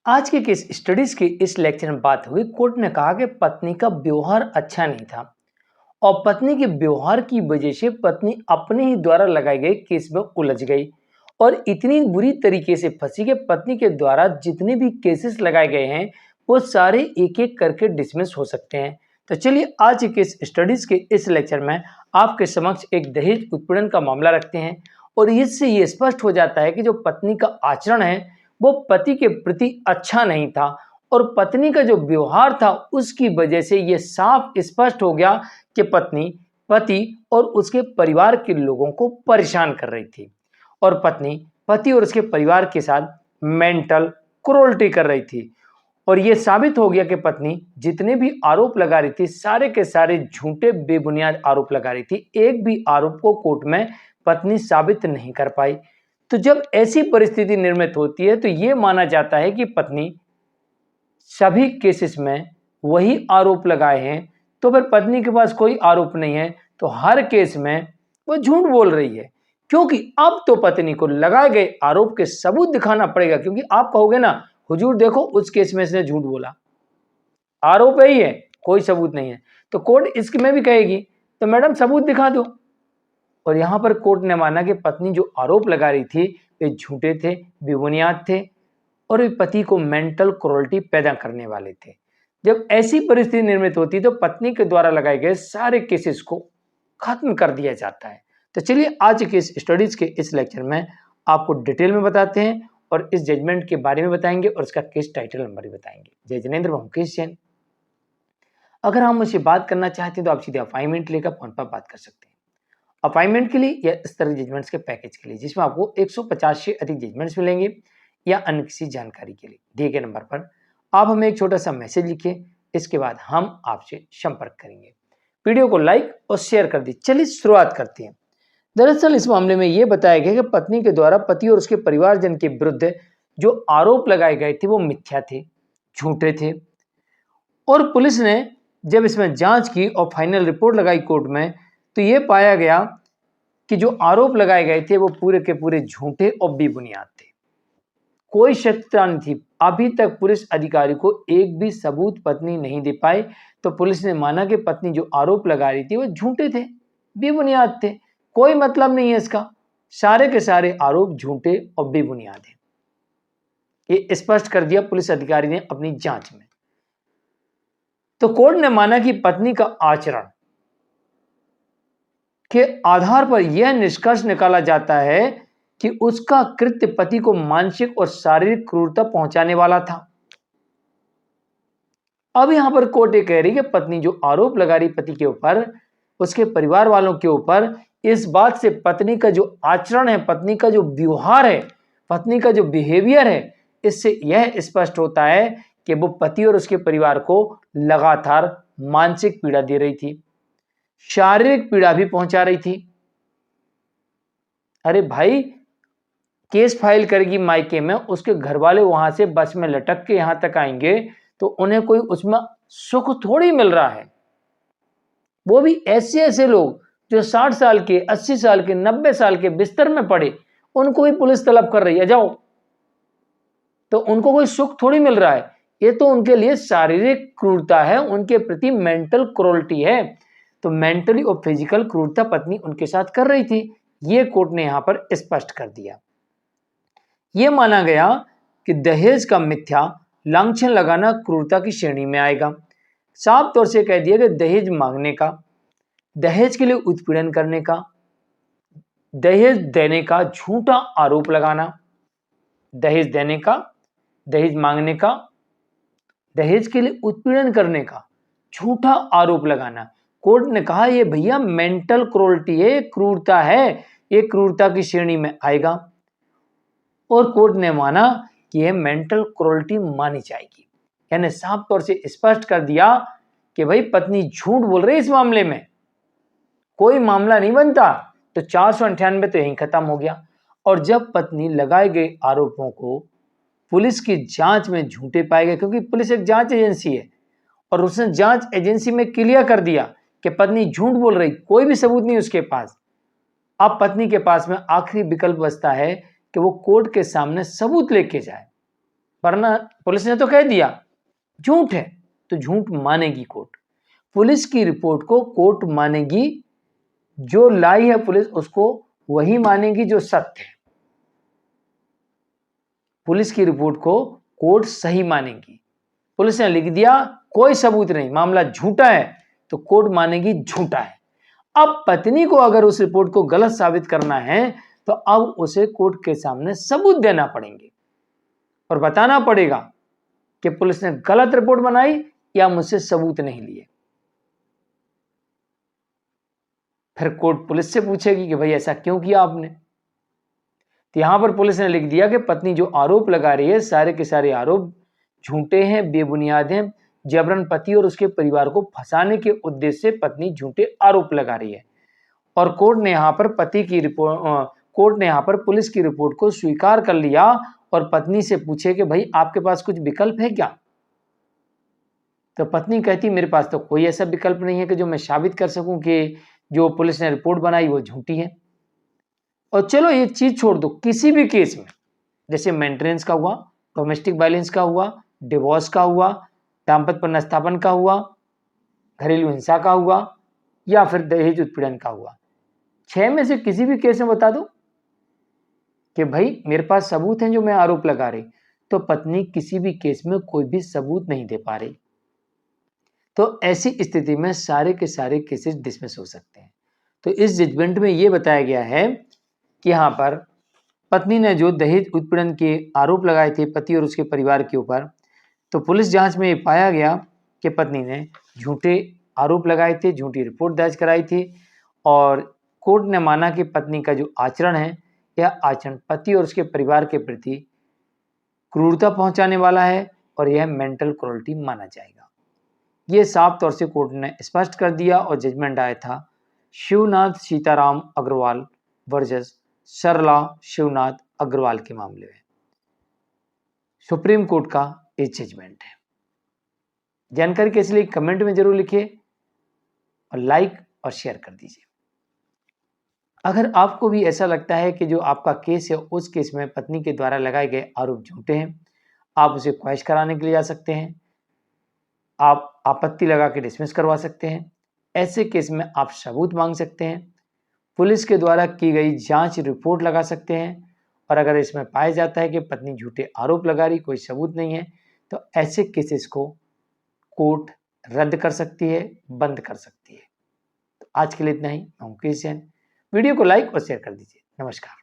आज के case studies के इस लेक्चर में बात हुई। कोर्ट ने कहा कि पत्नी का व्यवहार अच्छा नहीं था और पत्नी के व्यवहार की वजह से पत्नी अपने ही द्वारा लगाए गए केस में उलझ गई और इतनी बुरी तरीके से फंसी कि पत्नी के द्वारा जितने भी केसेस लगाए गए हैं वो सारे एक एक करके डिसमिस हो सकते हैं। तो चलिए आज के इस स्टडीज के इस लेक्चर में आपके समक्ष एक दहेज उत्पीड़न का मामला रखते हैं और इससे ये स्पष्ट हो जाता है कि जो पत्नी का आचरण है वो पति के प्रति अच्छा नहीं था और पत्नी का जो व्यवहार था उसकी वजह से ये साफ स्पष्ट हो गया कि पत्नी पति और उसके परिवार के लोगों को परेशान कर रही थी और पत्नी पति और उसके परिवार के साथ मेंटल क्रूरल्टी कर रही थी। और यह साबित हो गया कि पत्नी जितने भी आरोप लगा रही थी सारे के सारे झूठे बेबुनियाद आरोप लगा रही थी। एक भी आरोप को कोर्ट में पत्नी साबित नहीं कर पाई। तो जब ऐसी परिस्थिति निर्मित होती है तो यह माना जाता है कि पत्नी सभी केसेस में वही आरोप लगाए हैं, तो फिर पत्नी के पास कोई आरोप नहीं है तो हर केस में वो झूठ बोल रही है, क्योंकि अब तो पत्नी को लगाए गए आरोप के सबूत दिखाना पड़ेगा। क्योंकि आप कहोगे ना हुजूर देखो उस केस में इसने झूठ बोला, आरोप यही है कोई सबूत नहीं है, तो कोर्ट इसमें भी कहेगी तो मैडम सबूत दिखा दो। और यहां पर कोर्ट ने माना कि पत्नी जो आरोप लगा रही थी वे झूठे थे, बेबुनियाद थे और वे पति को मेंटल क्रूरल्टी पैदा करने वाले थे। जब ऐसी परिस्थिति निर्मित होती है तो पत्नी के द्वारा लगाए गए सारे केसेस को खत्म कर दिया जाता है। तो चलिए आज के इस स्टडीज के इस लेक्चर में आपको डिटेल में बताते हैं और इस जजमेंट के बारे में बताएंगे और इसका केस टाइटल नंबर भी बताएंगे। जय जिनेंद्र, मुकेश जैन। अगर हम मुझसे बात करना चाहते हैं तो आप सीधे अपॉइंटमेंट लेकर फोन पर बात कर सकते हैं। अपॉइंटमेंट के लिए या इस तरह जजमेंट्स के पैकेज के लिए जिसमें आपको 150 से अधिक जजमेंट्स मिलेंगे या अन्य किसी जानकारी के लिए दिए गए नंबर पर आप हमें एक छोटा सा मैसेज लिखिए, इसके बाद हम आपसे संपर्क करेंगे। वीडियो को लाइक और शेयर कर दी। चलिए शुरुआत करते हैं। दरअसल इस मामले में यह बताया गया कि पत्नी के द्वारा पति और उसके परिवारजन के विरुद्ध जो आरोप लगाए गए थे वो मिथ्या थे, झूठे थे। और पुलिस ने जब इसमें जांच की और फाइनल रिपोर्ट लगाई कोर्ट में तो यह पाया गया कि जो आरोप लगाए गए थे वो पूरे के पूरे झूठे और बेबुनियाद थे, कोई सत्यता नहीं थी। अभी तक पुलिस अधिकारी को एक भी सबूत पत्नी नहीं दे पाई, तो पुलिस ने माना कि पत्नी जो आरोप लगा रही थी वो झूठे थे, बेबुनियाद थे, कोई मतलब नहीं है इसका, सारे के सारे आरोप झूठे और बेबुनियाद हैं। ये स्पष्ट कर दिया पुलिस अधिकारी ने अपनी जांच में। तो कोर्ट ने माना कि पत्नी का आचरण के आधार पर यह निष्कर्ष निकाला जाता है कि उसका कृत्य पति को मानसिक और शारीरिक क्रूरता पहुंचाने वाला था। अब यहां पर कोर्ट ये कह रही है कि पत्नी जो आरोप लगा रही पति के ऊपर, उसके परिवार वालों के ऊपर, इस बात से पत्नी का जो आचरण है, पत्नी का जो व्यवहार है, पत्नी का जो बिहेवियर है, इससे यह स्पष्ट होता है कि वो पति और उसके परिवार को लगातार मानसिक पीड़ा दे रही थी, शारीरिक पीड़ा भी पहुंचा रही थी। अरे भाई, केस फाइल करेगी मायके में, उसके घर वाले वहां से बस में लटक के यहां तक आएंगे तो उन्हें कोई उसमें सुख थोड़ी मिल रहा है। वो भी ऐसे ऐसे लोग जो 60 साल के, 80 साल के, 90 साल के बिस्तर में पड़े, उनको भी पुलिस तलब कर रही है जाओ, तो उनको कोई सुख थोड़ी मिल रहा है। ये तो उनके लिए शारीरिक क्रूरता है, उनके प्रति मेंटल क्रूरल्टी है। तो मेंटली और फिजिकल क्रूरता पत्नी उनके साथ कर रही थी, ये कोर्ट ने यहां पर स्पष्ट कर दिया। यह माना गया कि दहेज का मिथ्या लांछन लगाना क्रूरता की श्रेणी में आएगा। साफ तौर से कह दिया कि दहेज मांगने का, दहेज के लिए उत्पीड़न करने का, दहेज देने का झूठा आरोप लगाना, दहेज देने का, दहेज मांगने का, दहेज के लिए उत्पीड़न करने का झूठा आरोप लगाना, कोर्ट ने कहा ये भैया मेंटल क्रूरल्टी है, क्रूरता है, ये क्रूरता की श्रेणी में आएगा। और कोर्ट ने माना कि यह मेंटल क्रूरल्टी मानी जाएगी। यानी साफ तौर से स्पष्ट कर दिया कि भाई पत्नी झूठ बोल रही है, इस मामले में कोई मामला नहीं बनता। तो 498 तो यहीं खत्म हो गया। और जब पत्नी लगाए गए आरोपों को पुलिस की जांच में झूठे पाए गए, क्योंकि पुलिस एक जांच एजेंसी है और उसने जांच एजेंसी में क्लियर कर दिया कि पत्नी झूठ बोल रही, कोई भी सबूत नहीं उसके पास। अब पत्नी के पास में आखिरी विकल्प बचता है कि वो कोर्ट के सामने सबूत लेके जाए। वरना पुलिस ने तो कह दिया झूठ है, तो झूठ मानेगी कोर्ट। पुलिस की रिपोर्ट को कोर्ट मानेगी, जो लाई है पुलिस उसको वही मानेगी जो सत्य है। पुलिस की रिपोर्ट को कोर्ट सही मानेगी। पुलिस ने लिख दिया कोई सबूत नहीं, मामला झूठा है, तो कोर्ट मानेगी झूठा है। अब पत्नी को अगर उस रिपोर्ट को गलत साबित करना है तो अब उसे कोर्ट के सामने सबूत देना पड़ेंगे और बताना पड़ेगा कि पुलिस ने गलत रिपोर्ट बनाई या मुझसे सबूत नहीं लिए। फिर कोर्ट पुलिस से पूछेगी कि भाई ऐसा क्यों किया आपने। तो यहां पर पुलिस ने लिख दिया कि पत्नी जो आरोप लगा रही है सारे के सारे आरोप झूठे हैं, बेबुनियाद हैं, जबरन पति और उसके परिवार को फंसाने के उद्देश्य से पत्नी झूठे आरोप लगा रही है। और कोर्ट ने यहां पर कोर्ट ने यहां पर पुलिस की रिपोर्ट को स्वीकार कर लिया और पत्नी से पूछे कि भाई आपके पास कुछ विकल्प है क्या। तो पत्नी कहती मेरे पास तो कोई ऐसा विकल्प नहीं है कि जो मैं साबित कर सकूं कि जो पुलिस ने रिपोर्ट बनाई वो झूठी है। और चलो ये चीज छोड़ दो, किसी भी केस में जैसे मेंटेनेंस का हुआ, डोमेस्टिक वायलेंस का हुआ, डिवोर्स का हुआ, दाम्पत्य पुनर्स्थापन का हुआ, घरेलू हिंसा का हुआ या फिर दहेज उत्पीड़न का हुआ, 6 में से किसी भी केस में बता दो कि भाई मेरे पास सबूत हैं जो मैं आरोप लगा रही, तो पत्नी किसी भी केस में कोई भी सबूत नहीं दे पा रही, तो ऐसी स्थिति में सारे के सारे केसेस डिसमिस हो सकते हैं। तो इस जजमेंट में यह बताया गया है कि यहाँ पर पत्नी ने जो दहेज उत्पीड़न के आरोप लगाए थे पति और उसके परिवार के ऊपर, तो पुलिस जांच में ये पाया गया कि पत्नी ने झूठे आरोप लगाए थे, झूठी रिपोर्ट दर्ज कराई थी और कोर्ट ने माना कि पत्नी का जो आचरण है यह आचरण पति और उसके परिवार के प्रति क्रूरता पहुंचाने वाला है और यह मेंटल क्रूरल्टी माना जाएगा। ये साफ तौर से कोर्ट ने स्पष्ट कर दिया और जजमेंट आया था शिवनाथ सीताराम अग्रवाल वर्सेस सरला शिवनाथ अग्रवाल के मामले में। सुप्रीम कोर्ट का ये जजमेंट है। जानकारी कैसी लगी कमेंट में जरूर लिखिए और लाइक और शेयर कर दीजिए। अगर आपको भी ऐसा लगता है कि जो आपका केस है उस केस में पत्नी के द्वारा लगाए गए आरोप झूठे हैं, आप उसे ख्वाहिश कराने के लिए जा सकते हैं, आप आपत्ति लगा के डिसमिस करवा सकते हैं। ऐसे केस में आप सबूत मांग सकते हैं, पुलिस के द्वारा की गई जांच रिपोर्ट लगा सकते हैं और अगर इसमें पाया जाता है कि पत्नी झूठे आरोप लगा रही, कोई सबूत नहीं है, तो ऐसे केसेस को कोर्ट रद्द कर सकती है, बंद कर सकती है। तो आज के लिए इतना ही। मैं मुकेश जैन। वीडियो को लाइक और शेयर कर दीजिए। नमस्कार।